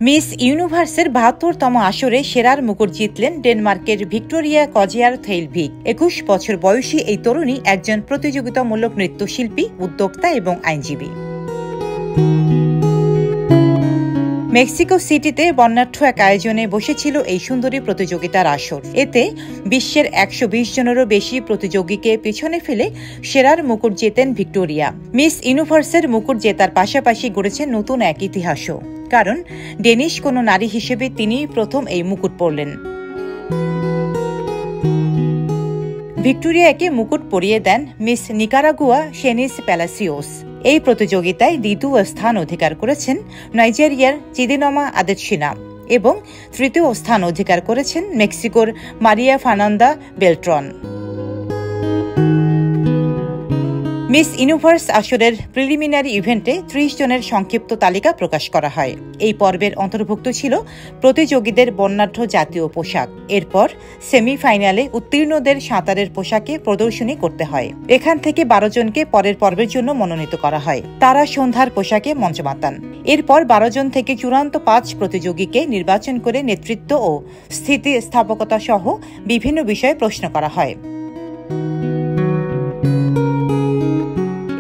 Miss ইউনিভার্সের ৭২তম আসরে সেরার মুকুট জিতলেন ডেনমার্কের ভিক্টোরিয়া কজিয়ারথেইলভিক। ২১ বছর বয়সী এই তরুণী একজন প্রতিযোগিতামূলক নৃত্যশিল্পী, উদ্যোক্তা এবং আইনজীবী। মেক্সিকো সিটিতে বর্ণাঢ্য এক আয়োজনে বসেছিল এই সুন্দরী প্রতিযোগিতার আসর। এতে বিশ্বের ১২০ জনেরও বেশি প্রতিযোগীকে পিছনে ফেলে সেরার মুকুট জেতেন ভিক্টোরিয়া। মিস ইউনিভার্সের মুকুট জেতার পাশাপাশি গড়েছেন নতুন এক ইতিহাসও, কারণ ডেনিশ কোনো নারী হিসেবে তিনিই প্রথম এই মুকুট পরলেন। ভিক্টোরিয়াকে মুকুট পরিয়ে দেন মিস নিকারাগুয়া শেনিস প্যালাসিওস। এই প্রতিযোগিতায় দ্বিতীয় স্থান অধিকার করেছেন নাইজেরিয়ার চিদিনমা আদেতশিনা এবং তৃতীয় স্থান অধিকার করেছেন মেক্সিকোর মারিয়া ফার্নান্দা বেলট্রন। মিস ইউনিভার্স আসরের প্রিলিমিনারি ইভেন্টে ৩০ জনের সংক্ষিপ্ত তালিকা প্রকাশ করা হয়। এই পর্বের অন্তর্ভুক্ত ছিল প্রতিযোগীদের বর্ণাঢ্য জাতীয় পোশাক। এরপর সেমিফাইনালে উত্তীর্ণদের সাঁতারের পোশাকে প্রদর্শনী করতে হয়। এখান থেকে ১২ জনকে পরের পর্বের জন্য মনোনীত করা হয়। তারা সন্ধ্যার পোশাকে মঞ্চ মাতান। এরপর ১২ জন থেকে চূড়ান্ত ৫ প্রতিযোগীকে নির্বাচন করে নেতৃত্ব ও স্থিতিস্থাপকতা সহ বিভিন্ন বিষয়ে প্রশ্ন করা হয়।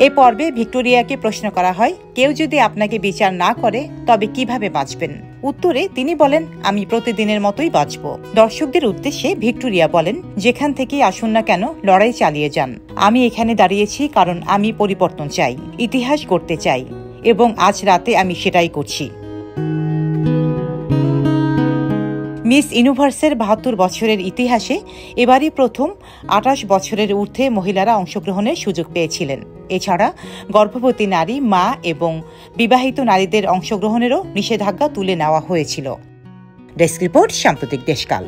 এ পর্বে ভিক্টোরিয়াকে প্রশ্ন করা হয়, কেউ যদি আপনাকে বিচার না করে তবে কিভাবে বাঁচবেন? উত্তরে তিনি বলেন, আমি প্রতিদিনের মতোই বাঁচব। দর্শকদের উদ্দেশ্যে ভিক্টোরিয়া বলেন, যেখান থেকেই আসুন না কেন লড়াই চালিয়ে যান। আমি এখানে দাঁড়িয়েছি কারণ আমি পরিবর্তন চাই, ইতিহাস গড়তে চাই এবং আজ রাতে আমি সেটাই করছি। মিস ইউনিভার্সের ৭২ বছরের ইতিহাসে এবারই প্রথম ২৮ বছরের ঊর্ধ্বে মহিলারা অংশগ্রহণের সুযোগ পেয়েছিলেন। এছাড়া গর্ভবতী নারী, মা এবং বিবাহিত নারীদের অংশগ্রহণেরও নিষেধাজ্ঞা তুলে নেওয়া হয়েছিল। ডেস্ক রিপোর্ট, সাম্প্রতিক দেশকাল।